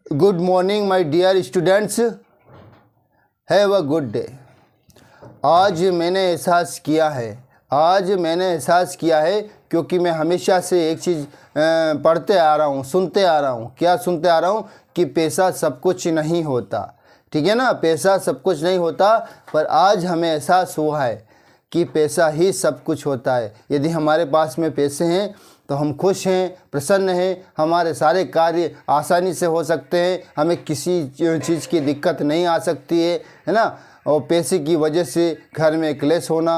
Good morning my dear students, have a good day. आज मैंने एहसास किया है क्योंकि मैं हमेशा से एक चीज़ पढ़ते आ रहा हूँ, सुनते आ रहा हूँ। क्या सुनते आ रहा हूँ? कि पैसा सब कुछ नहीं होता। ठीक है ना, पैसा सब कुछ नहीं होता, पर आज हमें एहसास हुआ है कि पैसा ही सब कुछ होता है। यदि हमारे पास में पैसे हैं तो हम खुश हैं, प्रसन्न हैं, हमारे सारे कार्य आसानी से हो सकते हैं, हमें किसी चीज़ की दिक्कत नहीं आ सकती है ना। और पैसे की वजह से घर में क्लेश होना,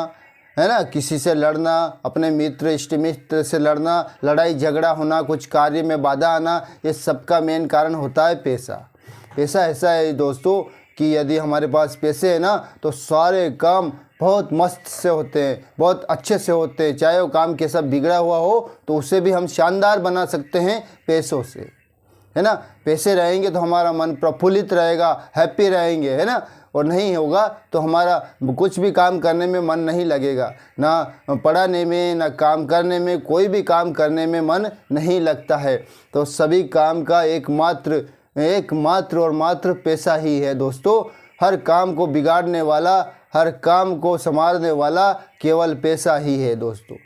है ना, किसी से लड़ना, अपने मित्र इष्ट मित्र से लड़ना, लड़ाई झगड़ा होना, कुछ कार्य में बाधा आना, ये सबका मेन कारण होता है पैसा। पैसा ऐसा है दोस्तों कि यदि हमारे पास पैसे हैं ना तो सारे काम बहुत मस्त से होते हैं, बहुत अच्छे से होते हैं। चाहे वो काम कैसा बिगड़ा हुआ हो तो उसे भी हम शानदार बना सकते हैं पैसों से, है ना। पैसे रहेंगे तो हमारा मन प्रफुल्लित रहेगा, हैप्पी रहेंगे, है ना। और नहीं होगा तो हमारा कुछ भी काम करने में मन नहीं लगेगा, ना पढ़ाने में, ना काम करने में, कोई भी काम करने में मन नहीं लगता है। तो सभी काम का एकमात्र और मात्र पैसा ही है दोस्तों। हर काम को बिगाड़ने वाला, हर काम को संवारने वाला केवल पैसा ही है दोस्तों।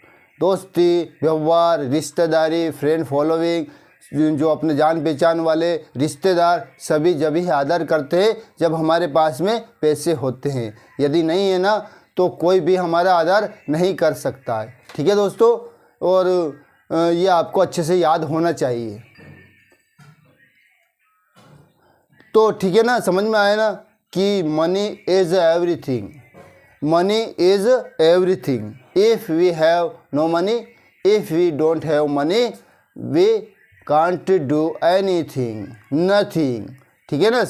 दोस्ती, व्यवहार, रिश्तेदारी, फ्रेंड फॉलोइंग, जो अपने जान पहचान वाले रिश्तेदार, सभी जब ही आदर करते हैं जब हमारे पास में पैसे होते हैं। यदि नहीं है ना तो कोई भी हमारा आदर नहीं कर सकता है। ठीक है दोस्तों, और ये आपको अच्छे से याद होना चाहिए। तो ठीक है ना, समझ में आया ना कि money is everything. Money is everything. If we have no money, if we don't have money, we can't do anything, nothing. ठीक है ना,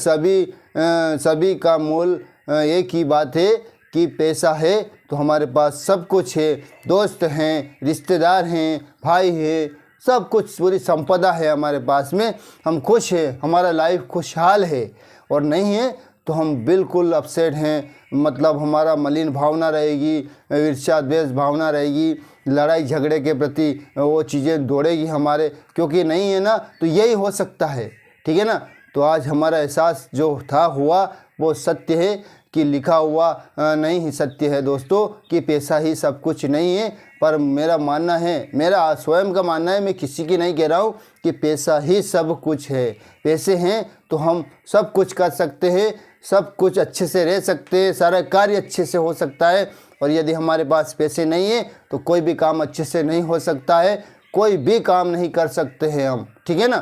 सभी का मूल एक ही बात है कि पैसा है तो हमारे पास सब कुछ है। दोस्त हैं, रिश्तेदार हैं, भाई हैं, सब कुछ, पूरी संपदा है हमारे पास में। हम खुश हैं, हमारा लाइफ खुशहाल है। और नहीं है तो हम बिल्कुल अपसेट हैं, मतलब हमारा मलिन भावना रहेगी, ईर्ष्या द्वेष भावना रहेगी, लड़ाई झगड़े के प्रति वो चीज़ें दौड़ेगी हमारे, क्योंकि नहीं है ना तो यही हो सकता है। ठीक है ना, तो आज हमारा एहसास जो था हुआ वो सत्य है कि लिखा हुआ नहीं ही सत्य है दोस्तों कि पैसा ही सब कुछ नहीं है। पर मेरा मानना है, मेरा स्वयं का मानना है, मैं किसी की नहीं कह रहा हूँ, कि पैसा ही सब कुछ है। पैसे हैं तो हम सब कुछ कर सकते हैं, सब कुछ अच्छे से रह सकते हैं, सारा कार्य अच्छे से हो सकता है। और यदि हमारे पास पैसे नहीं है तो कोई भी काम अच्छे से नहीं हो सकता है, कोई भी काम नहीं कर सकते हैं हम। ठीक है ना,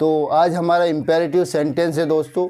तो आज हमारा इम्पेरेटिव सेंटेंस है दोस्तों।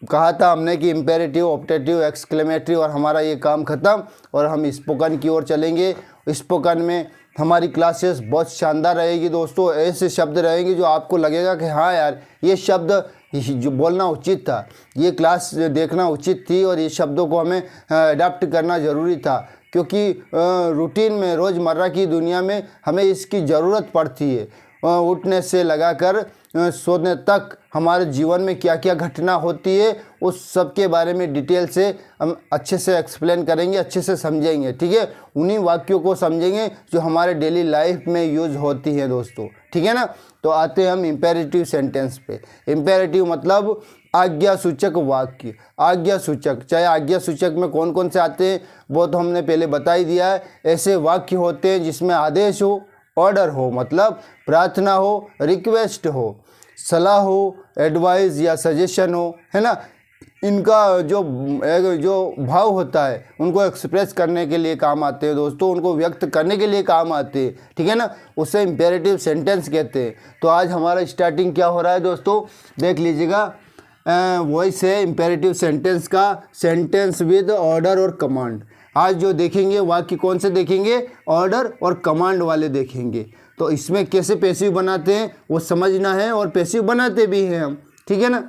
कहा था हमने कि इम्पेरेटिव, ऑप्टेटिव, एक्सक्लेमेटरी, और हमारा ये काम ख़त्म और हम स्पोकन की ओर चलेंगे। स्पोकन में हमारी क्लासेस बहुत शानदार रहेगी दोस्तों। ऐसे शब्द रहेंगे जो आपको लगेगा कि हाँ यार, ये शब्द जो बोलना उचित था, ये क्लास देखना उचित थी, और ये शब्दों को हमें अडाप्ट करना ज़रूरी था, क्योंकि रूटीन में, रोज़मर्रा की दुनिया में हमें इसकी ज़रूरत पड़ती है। उठने से लगाकर सोने तक हमारे जीवन में क्या क्या घटना होती है उस सब के बारे में डिटेल से हम अच्छे से एक्सप्लेन करेंगे, अच्छे से समझेंगे। ठीक है, उन्हीं वाक्यों को समझेंगे जो हमारे डेली लाइफ में यूज़ होती है दोस्तों। ठीक है ना, तो आते हैं हम इम्पेरेटिव सेंटेंस पे। इम्पेरेटिव मतलब आज्ञा सूचक वाक्य। आज्ञा सूचक, चाहे आज्ञा सूचक में कौन कौन से आते हैं वो तो हमने पहले बता ही दिया है। ऐसे वाक्य होते हैं जिसमें आदेश हो, ऑर्डर हो, मतलब प्रार्थना हो, रिक्वेस्ट हो, सलाह हो, एडवाइस या सजेशन हो, है ना। इनका जो भाव होता है उनको एक्सप्रेस करने के लिए काम आते हैं दोस्तों, उनको व्यक्त करने के लिए काम आते हैं। ठीक है ना, उसे इम्पेरेटिव सेंटेंस कहते हैं। तो आज हमारा स्टार्टिंग क्या हो रहा है दोस्तों, देख लीजिएगा। वॉइस है इम्पेरेटिव सेंटेंस का, सेंटेंस विद ऑर्डर और कमांड। आज जो देखेंगे वाक्य कौन से देखेंगे, ऑर्डर और कमांड वाले देखेंगे। तो इसमें कैसे पैसिव बनाते हैं वो समझना है, और पैसिव बनाते भी हैं हम। ठीक है ना,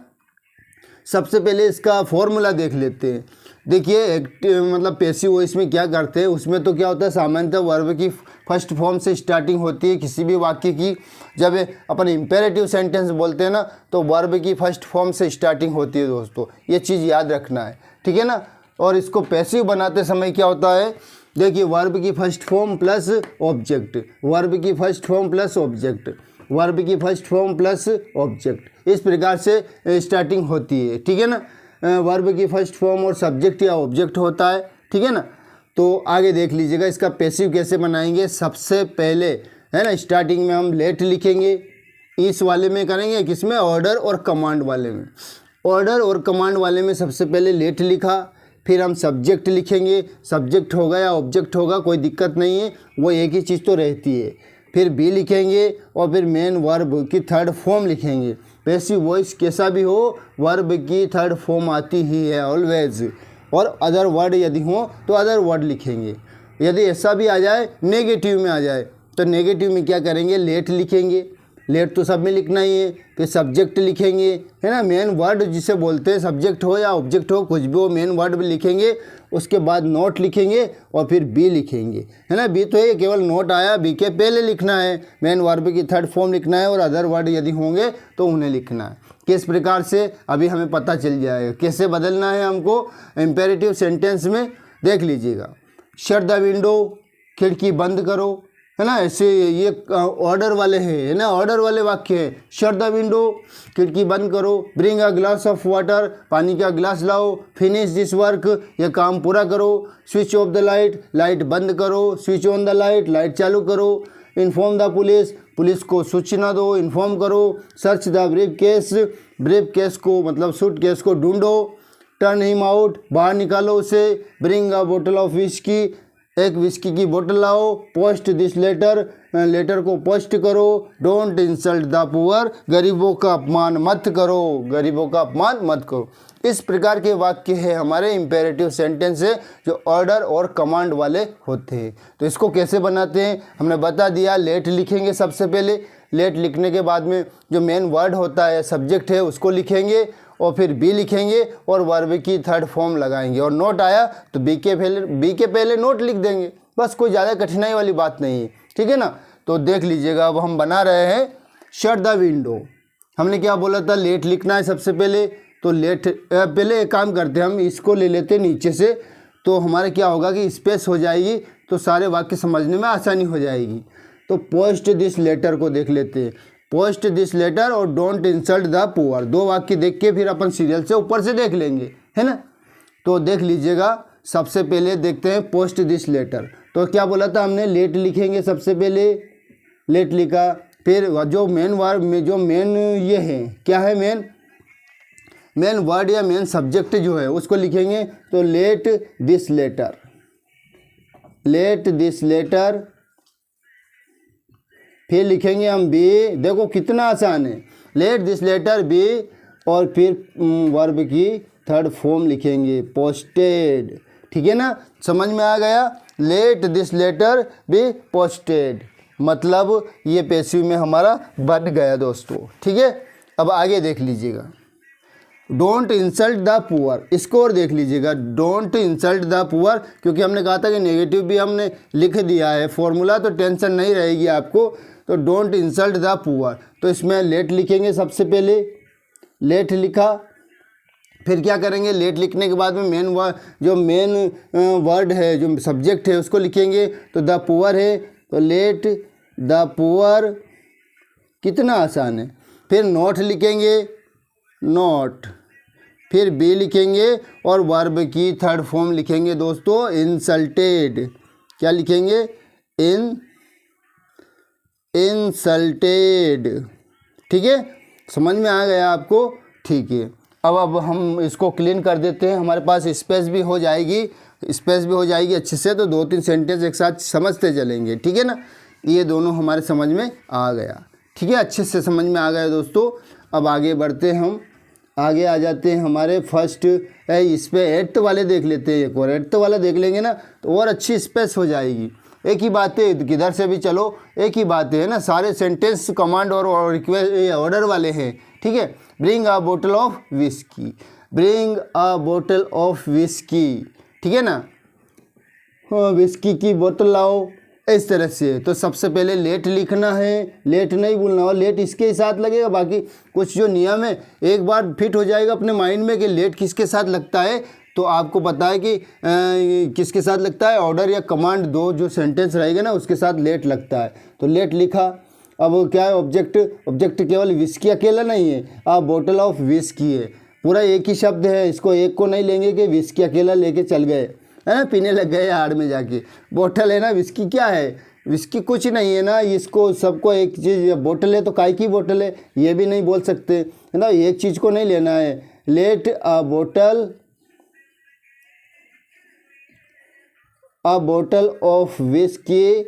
सबसे पहले इसका फॉर्मूला देख लेते हैं। देखिए एक्टिव मतलब पैसिव वॉइस में क्या करते हैं, उसमें तो क्या होता है, सामान्यतः वर्ब की फर्स्ट फॉर्म से स्टार्टिंग होती है किसी भी वाक्य की। जब अपन इम्पेरेटिव सेंटेंस बोलते हैं ना तो वर्ब की फर्स्ट फॉर्म से स्टार्टिंग होती है दोस्तों, ये चीज़ याद रखना है। ठीक है ना, और इसको पैसिव बनाते समय क्या होता है, देखिए वर्ब की first form plus object, verb की first form plus object. Verb की फर्स्ट फॉर्म प्लस ऑब्जेक्ट, इस प्रकार से स्टार्टिंग होती है, ठीक है ना। वर्ब की फर्स्ट फॉर्म और सब्जेक्ट या ऑब्जेक्ट होता है, ठीक है ना। तो आगे देख लीजिएगा इसका पैसिव कैसे बनाएंगे। सबसे पहले है ना स्टार्टिंग में हम लेट लिखेंगे, इस वाले में करेंगे, किसमें, ऑर्डर और कमांड वाले में। ऑर्डर और कमांड वाले में सबसे पहले लेट लिखा, फिर हम सब्जेक्ट लिखेंगे, सब्जेक्ट होगा या ऑब्जेक्ट होगा कोई दिक्कत नहीं है, वो एक ही चीज़ तो रहती है। फिर बी लिखेंगे और फिर मेन वर्ब की थर्ड फॉर्म लिखेंगे। पैसिव वॉइस कैसा भी हो वर्ब की थर्ड फॉर्म आती ही है ऑलवेज, और अदर वर्ड यदि हो तो अदर वर्ड लिखेंगे। यदि ऐसा भी आ जाए नेगेटिव में आ जाए तो नेगेटिव में क्या करेंगे, लेट लिखेंगे, लेट तो सब में लिखना ही है। फिर सब्जेक्ट लिखेंगे, है ना, मेन वर्ड जिसे बोलते हैं, सब्जेक्ट हो या ऑब्जेक्ट हो कुछ भी हो, मेन वर्ड भी लिखेंगे। उसके बाद नोट लिखेंगे और फिर बी लिखेंगे, है ना। बी तो है केवल नोट आया, बी के पहले लिखना है, मेन वर्ब की थर्ड फॉर्म लिखना है और अदर वर्ड यदि होंगे तो उन्हें लिखना है। किस प्रकार से अभी हमें पता चल जाएगा, कैसे बदलना है हमको इम्पेरेटिव सेंटेंस में, देख लीजिएगा। शट द विंडो, खिड़की बंद करो, है ना। ऐसे ये ऑर्डर वाले हैं, है ना, ऑर्डर वाले वाक्य है। शट द विंडो, खिड़की बंद करो। Bring a glass of water, पानी का गिलास लाओ। फिनिश दिस वर्क, यह काम पूरा करो। Switch off the light, light बंद करो। Switch on the light, light चालू करो। इन्फॉर्म द पुलिस, पुलिस को सूचना दो, इन्फॉर्म करो। Search the brief case, brief case को मतलब सूट केस को ढूंढो। टर्न हिम आउट, बाहर निकालो उसे। ब्रिंग अ बोतल ऑफ विस्की, एक विस्की की बोतल लाओ। पोस्ट दिस लेटर, लेटर को पोस्ट करो। डोंट इंसल्ट द पुअर, गरीबों का अपमान मत करो, गरीबों का अपमान मत करो। इस प्रकार के वाक्य है हमारे इम्पेरेटिव सेंटेंस है जो ऑर्डर और कमांड वाले होते हैं। तो इसको कैसे बनाते हैं हमने बता दिया। लेट लिखेंगे सबसे पहले, लेट लिखने के बाद में जो मेन वर्ड होता है सब्जेक्ट है उसको लिखेंगे और फिर बी लिखेंगे और वर्ब की थर्ड फॉर्म लगाएंगे। और नोट आया तो बी के पहले नोट लिख देंगे, बस कोई ज़्यादा कठिनाई वाली बात नहीं है, ठीक है ना। तो देख लीजिएगा अब हम बना रहे हैं शट द विंडो। हमने क्या बोला था, लेट लिखना है सबसे पहले, तो लेट पहले एक काम करते हैं हम इसको ले लेते हैं नीचे से, तो हमारे क्या होगा कि स्पेस हो जाएगी तो सारे वाक्य समझने में आसानी हो जाएगी। तो पोस्ट दिस लेटर को देख लेते हैं, पोस्ट दिस लेटर और डोंट इंसल्ट द पुअर, दो वाक्य देख के फिर अपन सीरियल से ऊपर से देख लेंगे, है ना। तो देख लीजिएगा सबसे पहले देखते हैं पोस्ट दिस लेटर। तो क्या बोला था हमने, लेट लिखेंगे सबसे पहले, लेट लिखा। फिर जो मेन वर्ड में जो मेन ये है क्या है, मेन वर्ड या मेन सब्जेक्ट जो है उसको लिखेंगे। तो let this letter, let this letter. फिर लिखेंगे हम बी, देखो कितना आसान है, लेट दिस लेटर बी और फिर वर्ब की थर्ड फॉर्म लिखेंगे पोस्टेड, ठीक है ना। समझ में आ गया, let this letter be posted, मतलब ये पैसिव में हमारा बन गया दोस्तों, ठीक है। अब आगे देख लीजिएगा, डोंट इंसल्ट द पुअर, इसको और देख लीजिएगा, डोंट इंसल्ट द पुअर, क्योंकि हमने कहा था कि नेगेटिव भी हमने लिख दिया है फॉर्मूला, तो टेंशन नहीं रहेगी आपको। तो डोंट इंसल्ट द पुअर, तो इसमें लेट लिखेंगे सबसे पहले, लेट लिखा। फिर क्या करेंगे, लेट लिखने के बाद में जो मेन वर्ड है जो सब्जेक्ट है उसको लिखेंगे। तो द पुअर है तो लेट द पुअर, कितना आसान है। फिर नोट लिखेंगे, नोट। फिर बी लिखेंगे और वर्ब की थर्ड फॉर्म लिखेंगे दोस्तों इंसल्टेड, क्या लिखेंगे, इंसल्टेड, ठीक है। समझ में आ गया आपको, ठीक है। अब हम इसको क्लीन कर देते हैं, हमारे पास स्पेस भी हो जाएगी, स्पेस भी हो जाएगी अच्छे से, तो दो तीन सेंटेंस एक साथ समझते चलेंगे, ठीक है ना। ये दोनों हमारे समझ में आ गया, ठीक है, अच्छे से समझ में आ गया दोस्तों। अब आगे बढ़ते हैं, हम आगे आ जाते हैं हमारे फर्स्ट, इस पर एट्थ वाले देख लेते हैं, एक और एट्थ वाला देख लेंगे ना तो और अच्छी स्पेस हो जाएगी। एक ही बात है, किधर से भी चलो एक ही बात है ना, सारे सेंटेंस कमांड और रिक्वेस्ट ऑर्डर वाले हैं, ठीक है। ब्रिंग अ बोतल ऑफ विस्की, ब्रिंग अ बोतल ऑफ विस्की, ठीक है ना, विस्की की बोतल लाओ, इस तरह से। तो सबसे पहले लेट लिखना है, लेट नहीं भूलना, और लेट इसके साथ लगेगा, बाकी कुछ जो नियम है एक बार फिट हो जाएगा अपने माइंड में कि लेट किसके साथ लगता है। तो आपको पता है कि किसके साथ लगता है, ऑर्डर या कमांड, दो जो सेंटेंस रहेगा ना उसके साथ लेट लगता है। तो लेट लिखा, अब क्या है ऑब्जेक्ट, ऑब्जेक्ट केवल विस्की अकेला नहीं है, अ बोतल ऑफ विस्की है, पूरा एक ही शब्द है, इसको एक को नहीं लेंगे कि विस्की अकेला लेके चल गए, है ना, पीने लग गए हाड़ में जाके। बोतल है ना, विस्की क्या है, विस्की कुछ नहीं है ना, इसको सबको एक चीज़, बोतल है तो काय की बोतल है ये भी नहीं बोल सकते, है ना, एक चीज़ को नहीं लेना है। लेट अ बोतल ऑफ विस्की।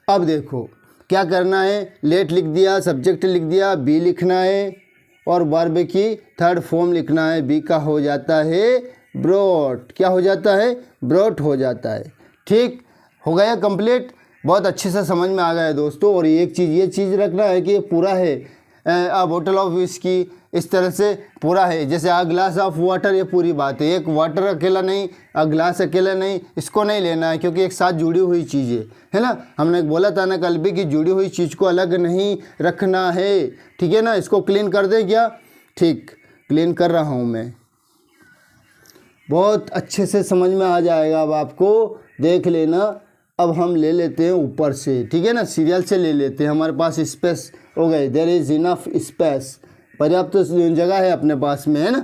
अब देखो क्या करना है, लेट लिख दिया, सब्जेक्ट लिख दिया, बी लिखना है और वर्ब की थर्ड फॉर्म लिखना है। बी का हो जाता है ब्रोट, क्या हो जाता है, ब्रोट हो जाता है। ठीक हो गया कंप्लीट, बहुत अच्छे से समझ में आ गया है दोस्तों। और एक चीज़, ये चीज़ रखना है कि ये पूरा है, अ बोतल ऑफ विस्की इस तरह से पूरा है, जैसे अ ग्लास ऑफ वाटर, ये पूरी बात है, एक वाटर अकेला नहीं, अ ग्लास अकेला नहीं, इसको नहीं लेना है क्योंकि एक साथ जुड़ी हुई चीज़ें है ना। हमने बोला था ना कल भी कि जुड़ी हुई चीज़ को अलग नहीं रखना है, ठीक है ना। इसको क्लीन कर दें क्या, ठीक क्लीन कर रहा हूँ मैं, बहुत अच्छे से समझ में आ जाएगा अब आपको, देख लेना। अब हम ले लेते हैं ऊपर से, ठीक है ना, सीरियल से ले लेते हैं, हमारे पास स्पेस हो गए, देयर इज़ इनफ स्पेस, पर्याप्त जगह है अपने पास में, है ना,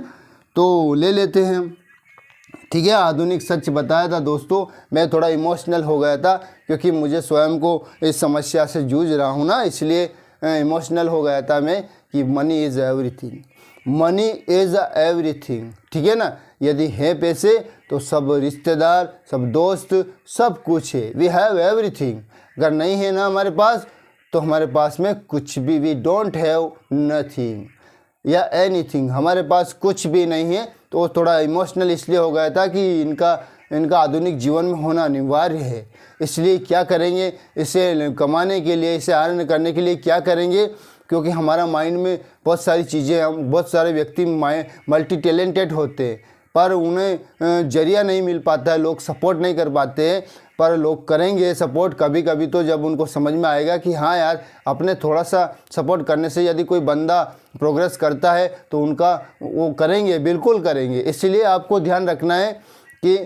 तो ले लेते हैं। ठीक है, आधुनिक सच बताया था दोस्तों, मैं थोड़ा इमोशनल हो गया था क्योंकि मुझे स्वयं को इस समस्या से जूझ रहा हूँ ना, इसलिए इमोशनल हो गया था मैं कि money is everything, money is everything, ठीक है ना। यदि है पैसे तो सब रिश्तेदार, सब दोस्त, सब कुछ है, वी हैव एवरीथिंग। अगर नहीं है ना हमारे पास तो हमारे पास में कुछ भी, वी डोंट हैव नथिंग या एनीथिंग, हमारे पास कुछ भी नहीं है। तो थोड़ा इमोशनल इसलिए हो गया था कि इनका आधुनिक जीवन में होना अनिवार्य है। इसलिए क्या करेंगे, इसे कमाने के लिए, इसे अर्न करने के लिए क्या करेंगे, क्योंकि हमारा माइंड में बहुत सारी चीज़ें, हम बहुत सारे व्यक्ति मल्टी टैलेंटेड होते हैं पर उन्हें जरिया नहीं मिल पाता है, लोग सपोर्ट नहीं कर पाते हैं। पर लोग करेंगे सपोर्ट कभी कभी, तो जब उनको समझ में आएगा कि हाँ यार, अपने थोड़ा सा सपोर्ट करने से यदि कोई बंदा प्रोग्रेस करता है तो उनका वो करेंगे, बिल्कुल करेंगे। इसलिए आपको ध्यान रखना है कि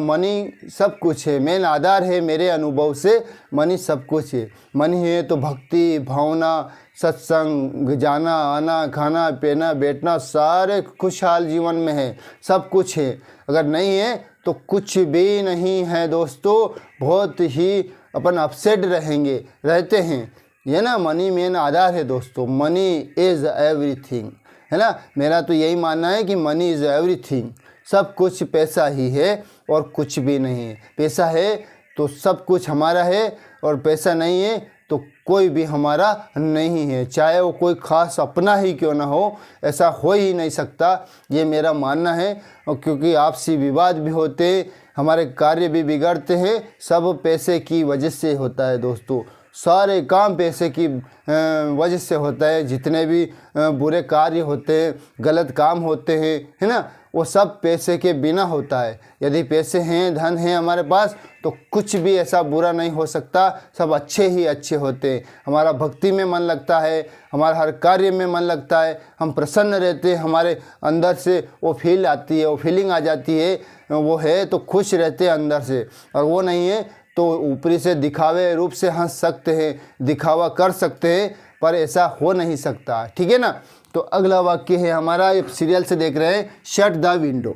मनी सब कुछ है, मेन आधार है मेरे अनुभव से, मनी सब कुछ है। मनी है तो भक्ति, भावना, सत्संग, जाना आना, खाना पीना, बैठना, सारे खुशहाल जीवन में है, सब कुछ है। अगर नहीं है तो कुछ भी नहीं है दोस्तों, बहुत ही अपन अपसेट रहते हैं, ये ना। मनी मेन आधार है दोस्तों, मनी इज़ एवरीथिंग, है ना। मेरा तो यही मानना है कि मनी इज़ एवरीथिंग, सब कुछ पैसा ही है और कुछ भी नहीं है। पैसा है तो सब कुछ हमारा है और पैसा नहीं है तो कोई भी हमारा नहीं है, चाहे वो कोई ख़ास अपना ही क्यों ना हो, ऐसा हो ही नहीं सकता, ये मेरा मानना है। और क्योंकि आपसी विवाद भी होते हैं, हमारे कार्य भी बिगड़ते हैं, सब पैसे की वजह से होता है दोस्तों, सारे काम पैसे की वजह से होता है। जितने भी बुरे कार्य होते हैं, गलत काम होते हैं, है ना, वो सब पैसे के बिना होता है। यदि पैसे हैं, धन है हमारे पास तो कुछ भी ऐसा बुरा नहीं हो सकता, सब अच्छे ही अच्छे होते हैं। हमारा भक्ति में मन लगता है, हमारा हर कार्य में मन लगता है, हम प्रसन्न रहते हैं, हमारे अंदर से वो फील आती है, वो फीलिंग आ जाती है, वो है तो खुश रहते हैं अंदर से। और वो नहीं है तो ऊपरी से दिखावे रूप से हंस सकते हैं, दिखावा कर सकते हैं, पर ऐसा हो नहीं सकता, ठीक है ना। तो अगला वाक्य है हमारा, ये सीरियल से देख रहे हैं, शट द विंडो,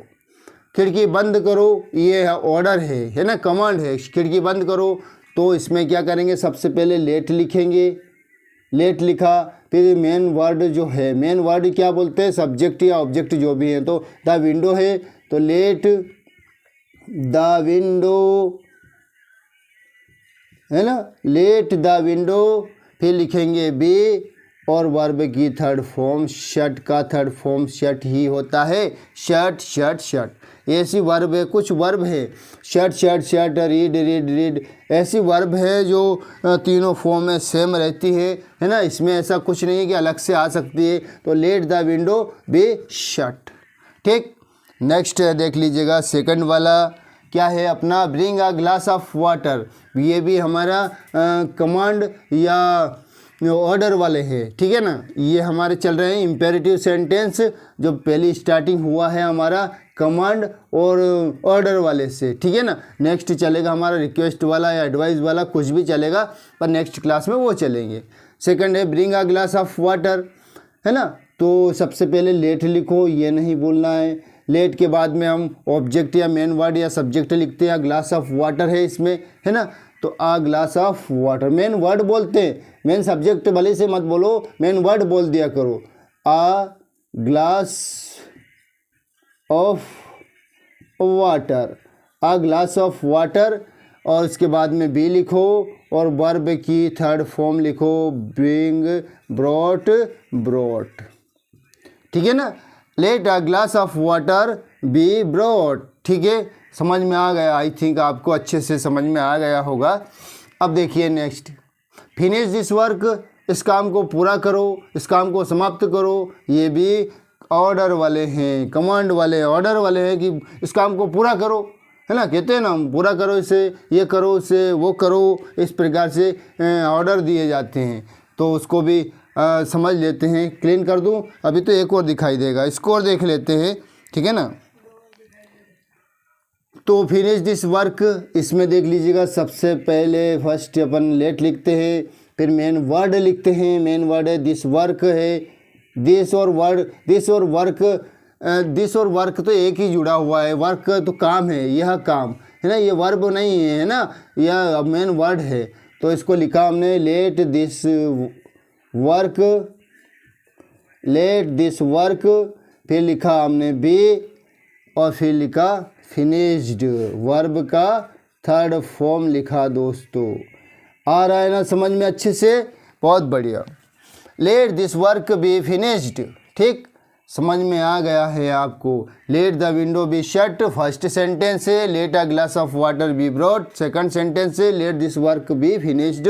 खिड़की बंद करो, ये ऑर्डर है ना, कमांड है, खिड़की बंद करो। तो इसमें क्या करेंगे, सबसे पहले लेट लिखेंगे, लेट लिखा, फिर मेन वर्ड जो है, मेन वर्ड क्या बोलते हैं, सब्जेक्ट या ऑब्जेक्ट जो भी है, तो द विंडो है तो लेट द विंडो, है ना, लेट द विंडो, फिर लिखेंगे बी और वर्ब की थर्ड फॉर्म, शट का थर्ड फॉर्म शट ही होता है, शट शट शट, ऐसी वर्ब है, कुछ वर्ब है, shut shut shut, read read read, ऐसी वर्ब है जो तीनों फॉर्म में सेम रहती है ना। इसमें ऐसा कुछ नहीं है कि अलग से आ सकती है। तो late the window be shut, ठीक। नेक्स्ट देख लीजिएगा, सेकंड वाला क्या है अपना, bring a glass of water, ये भी हमारा कमांड या ऑर्डर वाले हैं, ठीक है ना। ये हमारे चल रहे हैं इम्पेरेटिव सेंटेंस, जो पहली स्टार्टिंग हुआ है हमारा कमांड और ऑर्डर वाले से, ठीक है ना। नेक्स्ट चलेगा हमारा रिक्वेस्ट वाला या एडवाइस वाला, कुछ भी चलेगा, पर नेक्स्ट क्लास में वो चलेंगे। सेकंड है bring a glass of water, है ना। तो सबसे पहले लेट लिखो, ये नहीं बोलना है। लेट के बाद में हम ऑब्जेक्ट या मेन वर्ड या सब्जेक्ट लिखते हैं। ग्लास ऑफ वाटर है इसमें, है ना। तो a glass of water main word बोलते हैं, मेन सब्जेक्ट भले से मत बोलो, मेन वर्ड बोल दिया करो। A glass of water, a glass of water, और उसके बाद में बी लिखो और वर्ब की थर्ड फॉर्म लिखो, ब्रिंग, ब्रॉट, ब्रॉट, ठीक है ना। Let a glass of water be brought, ठीक है, समझ में आ गया। आई थिंक आपको अच्छे से समझ में आ गया होगा। अब देखिए नेक्स्ट, फिनिश दिस वर्क, इस काम को पूरा करो, इस काम को समाप्त करो। ये भी ऑर्डर वाले हैं, कमांड वाले, ऑर्डर वाले हैं कि इस काम को पूरा करो, है ना। कहते हैं ना हम पूरा करो इसे, ये करो इसे, वो करो, इस प्रकार से ऑर्डर दिए जाते हैं। तो उसको भी समझ लेते हैं। क्लीन कर दूं, अभी तो एक और दिखाई देगा, इसको और देख लेते हैं, ठीक है ना। तो फिनिश दिस वर्क, इसमें देख लीजिएगा, सबसे पहले फर्स्ट अपन लेट लिखते हैं, फिर मेन वर्ड लिखते हैं। मेन वर्ड है दिस वर्क है, दिस और वर्ड, दिस और वर्क, दिस और वर्क तो एक ही जुड़ा हुआ है। वर्क तो काम है, यह काम है ना, ये वर्ब नहीं है ना, यह मेन वर्ड है। तो इसको लिखा हमने late this work, late this work, फिर लिखा हमने बी और फिर लिखा फिनिश्ड, वर्ब का थर्ड फॉर्म लिखा। दोस्तों आ रहा है ना समझ में अच्छे से, बहुत बढ़िया। Let this work be finished, ठीक, समझ में आ गया है आपको। Let the window be shut, first sentence है। Let a glass of water be brought, second sentence है। Let this work be finished,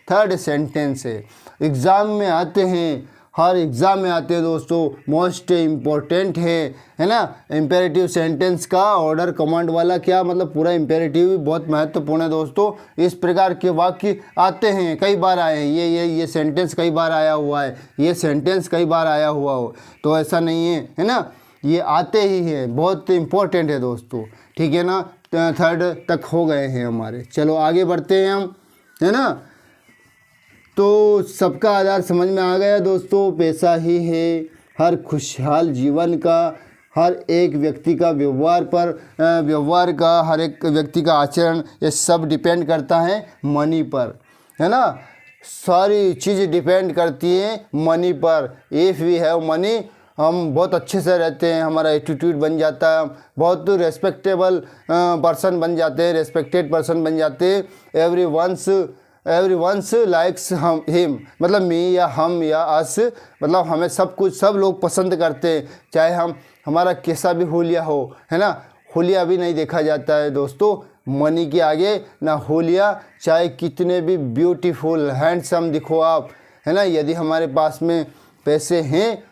third sentence है। एग्ज़ाम में आते हैं, हर एग्ज़ाम में आते हैं दोस्तों, मोस्ट इम्पोर्टेंट है ना। इम्पेरेटिव सेंटेंस का ऑर्डर कमांड वाला, क्या मतलब पूरा इम्पेरेटिव बहुत महत्वपूर्ण है दोस्तों। इस प्रकार के वाक्य आते हैं, कई बार आए हैं, ये सेंटेंस कई बार आया हुआ है, ये सेंटेंस कई बार आया हुआ हो, तो ऐसा नहीं है ना, ये आते ही हैं, बहुत इम्पोर्टेंट है दोस्तों, ठीक है ना। थर्ड तक हो गए हैं हमारे, चलो आगे बढ़ते हैं हम, है ना। तो सबका आधार समझ में आ गया दोस्तों, पैसा ही है हर खुशहाल जीवन का, हर एक व्यक्ति का व्यवहार पर, व्यवहार का, हर एक व्यक्ति का आचरण, ये सब डिपेंड करता है मनी पर, है ना। सारी चीज़ डिपेंड करती है मनी पर। इफ़ वी हैव मनी, हम बहुत अच्छे से रहते हैं, हमारा एटीट्यूड बन जाता है, बहुत रेस्पेक्टेबल पर्सन बन जाते हैं, रेस्पेक्टेड पर्सन बन जाते हैं। एवरी वंस लाइक्स हम हिम, मतलब मी या हम या अस, मतलब हमें सब लोग पसंद करते हैं, चाहे हमारा कैसा भी हुलिया हो, है ना। हुलिया भी नहीं देखा जाता है दोस्तों मनी के आगे, ना हुलिया, चाहे कितने भी ब्यूटीफुल हैंडसम दिखो आप, है ना। यदि हमारे पास में पैसे हैं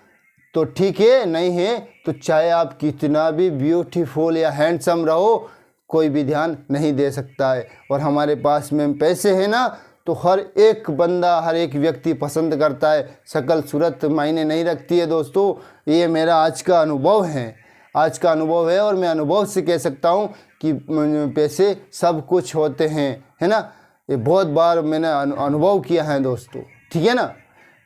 तो ठीक है, नहीं है तो चाहे आप कितना भी ब्यूटीफुल या हैंडसम रहो, कोई भी ध्यान नहीं दे सकता है। और हमारे पास में पैसे हैं ना, तो हर एक बंदा, हर एक व्यक्ति पसंद करता है। शक्ल सूरत मायने नहीं रखती है दोस्तों, ये मेरा आज का अनुभव है, आज का अनुभव है, और मैं अनुभव से कह सकता हूँ कि पैसे सब कुछ होते हैं, है ना। ये बहुत बार मैंने अनुभव किया है दोस्तों, ठीक है ना।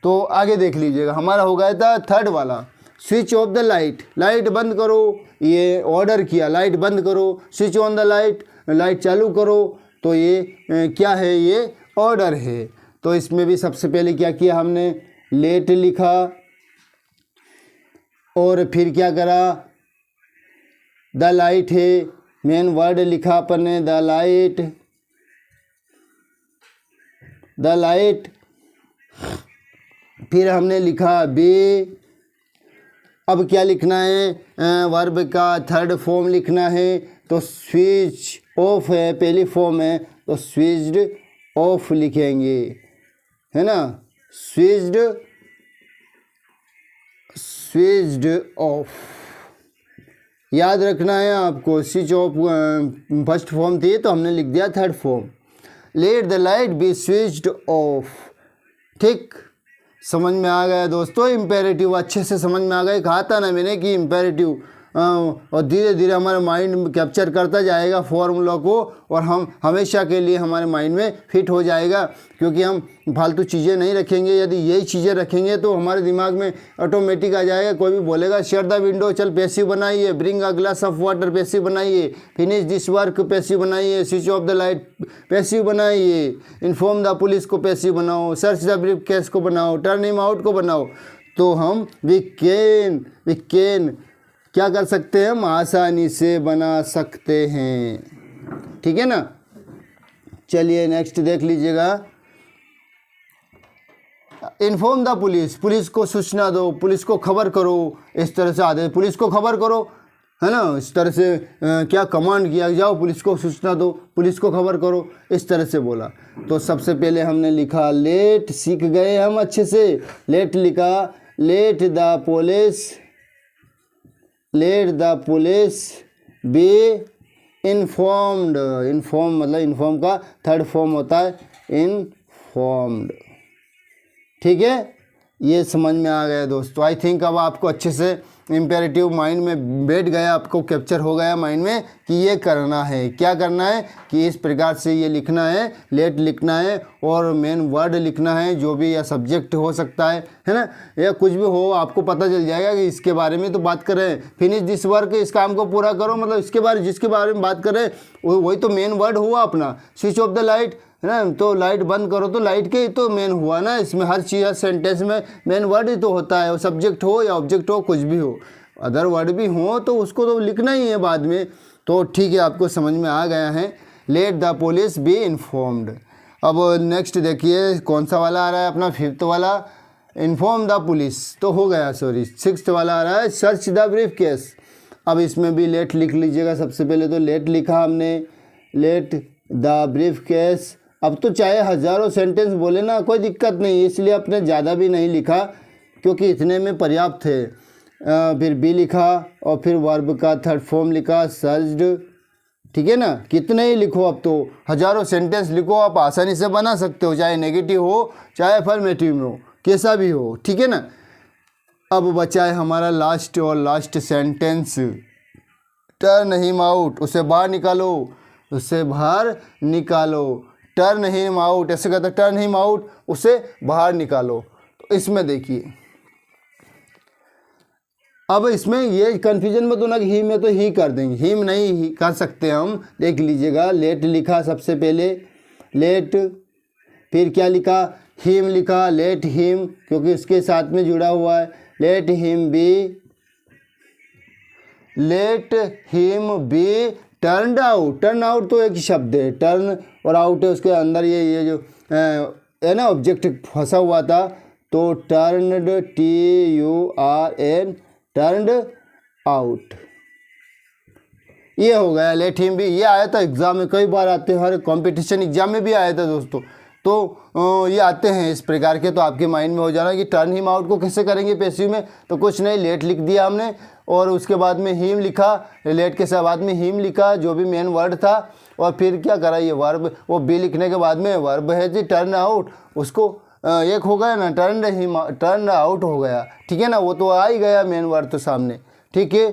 तो आगे देख लीजिएगा, हमारा हो गया था थर्ड वाला, switch off the light, light बंद करो, ये ऑर्डर किया, लाइट बंद करो, switch on the light, light चालू करो, तो ये क्या है, ये ऑर्डर है। तो इसमें भी सबसे पहले क्या किया हमने, लेट लिखा और फिर क्या करा, द लाइट है, मेन वर्ड लिखा अपन ने, द लाइट, फिर हमने लिखा बी। अब क्या लिखना है, वर्ब का थर्ड फॉर्म लिखना है, तो स्विच ऑफ है, पहली फॉर्म है, तो स्विच्ड ऑफ लिखेंगे, है ना। स्विच्ड ऑफ याद रखना है आपको। स्विच ऑफ फर्स्ट फॉर्म थी तो हमने लिख दिया third form. Let the light B switched off, ठीक, समझ में आ गया दोस्तों। इम्पेरेटिव अच्छे से समझ में आ गया। कहा था ना मैंने कि इम्पेरेटिव और धीरे धीरे हमारे माइंड कैप्चर करता जाएगा फॉर्मूला को, और हम हमेशा के लिए हमारे माइंड में फिट हो जाएगा, क्योंकि हम फालतू चीज़ें नहीं रखेंगे। यदि यही चीज़ें रखेंगे तो हमारे दिमाग में ऑटोमेटिक आ जाएगा। कोई भी बोलेगा शट द विंडो, चल पैसिव बनाइए, bring a glass of water passive बनाइए, फिनिश दिस वर्क पैसिव बनाइए, switch off the light passive बनाइए, इन्फॉर्म द पुलिस को पैसिव बनाओ, सर्च द ब्रीफ केस को बनाओ, टर्न हिम आउट को बनाओ, तो हम वी कैन क्या कर सकते हैं, हम आसानी से बना सकते हैं। ठीक है ना। चलिए नेक्स्ट देख लीजिएगा। इन्फॉर्म द पुलिस, पुलिस को सूचना दो, पुलिस को खबर करो, इस तरह से आदेश, पुलिस को खबर करो, है ना, इस तरह से क्या कमांड किया, जाओ पुलिस को सूचना दो, पुलिस को खबर करो, इस तरह से बोला। तो सबसे पहले हमने लिखा लेट, सीख गए हम अच्छे से। लेट लिखा, let the police be informed. Inform मतलब इन्फॉर्म का थर्ड फॉर्म होता है इन्फॉर्म्ड। ठीक है, ये समझ में आ गया दोस्तों। आई थिंक अब आपको अच्छे से इम्पेरेटिव माइंड में बैठ गया, आपको कैप्चर हो गया माइंड में कि ये करना है, क्या करना है कि इस प्रकार से ये लिखना है, लेट लिखना है और मेन वर्ड लिखना है, जो भी या सब्जेक्ट हो सकता है ना, या कुछ भी हो, आपको पता चल जाएगा कि इसके बारे में तो बात कर रहे हैं। फिनिश दिस वर्क, इस काम को पूरा करो, मतलब इसके बारे जिसके बारे में बात कर रहे हैं वही तो मेन वर्ड हुआ अपना। स्विच ऑफ द लाइट है ना, तो लाइट बंद करो, तो लाइट के ही तो मेन हुआ ना। इसमें हर चीज़, हर सेंटेंस में मेन वर्ड ही तो होता है, सब्जेक्ट हो या ऑब्जेक्ट हो, कुछ भी हो, अदर वर्ड भी हो तो उसको तो लिखना ही है बाद में। तो ठीक है, आपको समझ में आ गया है। Let the police be informed. अब नेक्स्ट देखिए कौन सा वाला आ रहा है अपना, फिफ्थ वाला, इन्फॉर्म द पुलिस तो हो गया, सॉरी सिक्स्थ वाला आ रहा है, सर्च द ब्रीफ केस। अब इसमें भी लेट लिख लीजिएगा। सबसे पहले तो लेट लिखा हमने, लेट द ब्रीफ केस। अब तो चाहे हज़ारों सेंटेंस बोले ना, कोई दिक्कत नहीं, इसलिए अपने ज़्यादा भी नहीं लिखा क्योंकि इतने में पर्याप्त थे। फिर बी लिखा और फिर वर्ब का थर्ड फॉर्म लिखा सर्च्ड। ठीक है ना, कितने ही लिखो, अब तो हज़ारों सेंटेंस लिखो, आप आसानी से बना सकते हो, चाहे नेगेटिव हो चाहे अफर्मेटिव हो, कैसा भी हो। ठीक है ना। अब बचा है हमारा last sentence, turn him out, उसे बाहर निकालो, टर्न हिम आउट, ऐसे कहते हैं टर्न हिम आउट, उसे बाहर निकालो। तो इसमें देखिए, अब इसमें ये कन्फ्यूजन में तो ना, ही में तो ही कर देंगे, हिम नहीं ही कर सकते हम। देख लीजिएगा, लेट लिखा सबसे पहले, लेट, फिर क्या लिखा, हिम लिखा, लेट हिम क्योंकि इसके साथ में जुड़ा हुआ है, let him be turn out. Turn out तो एक ही शब्द है, टर्न और आउट है, उसके अंदर ये जो है ना ऑब्जेक्ट फंसा हुआ था, तो टर्नड, TURN, टर्नड आउट, ये हो गया। लेट हिम भी, ये आया था एग्जाम में, कई बार आते हैं, हर कंपटीशन एग्जाम में भी आया था दोस्तों। तो ये आते हैं इस प्रकार के, तो आपके माइंड में हो जाना कि टर्न हिम आउट को कैसे करेंगे पैसिव में। तो कुछ नहीं, लेट लिख दिया हमने और उसके बाद में हिम लिखा, लेट के बाद में हिम लिखा जो भी मेन वर्ड था, और फिर क्या करा, ये वर्ब, वो बी लिखने के बाद में वर्ब है जी टर्न आउट, उसको एक हो गया ना, टर्न आउट हो गया। ठीक है ना, वो तो आ ही गया मेन वर्ड तो सामने। ठीक है,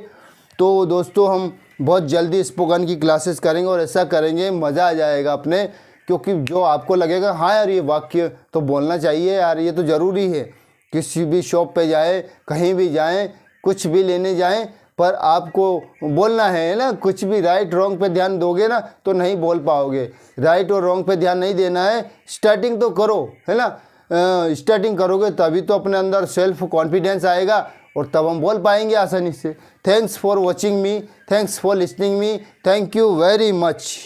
तो दोस्तों हम बहुत जल्दी स्पोकन की क्लासेस करेंगे और ऐसा करेंगे मज़ा आ जाएगा अपने, क्योंकि जो आपको लगेगा हाँ यार ये वाक्य तो बोलना चाहिए यार, ये तो ज़रूरी है। किसी भी शॉप पे जाए, कहीं भी जाएं, कुछ भी लेने जाएं, पर आपको बोलना है ना, कुछ भी राइट रॉन्ग पे ध्यान दोगे ना तो नहीं बोल पाओगे। राइट और रॉन्ग पे ध्यान नहीं देना है, स्टार्टिंग तो करो, है ना। स्टार्टिंग करोगे तभी तो अपने अंदर सेल्फ कॉन्फिडेंस आएगा और तब हम बोल पाएंगे आसानी से। Thanks for watching me, thanks for listening me, thank you very much.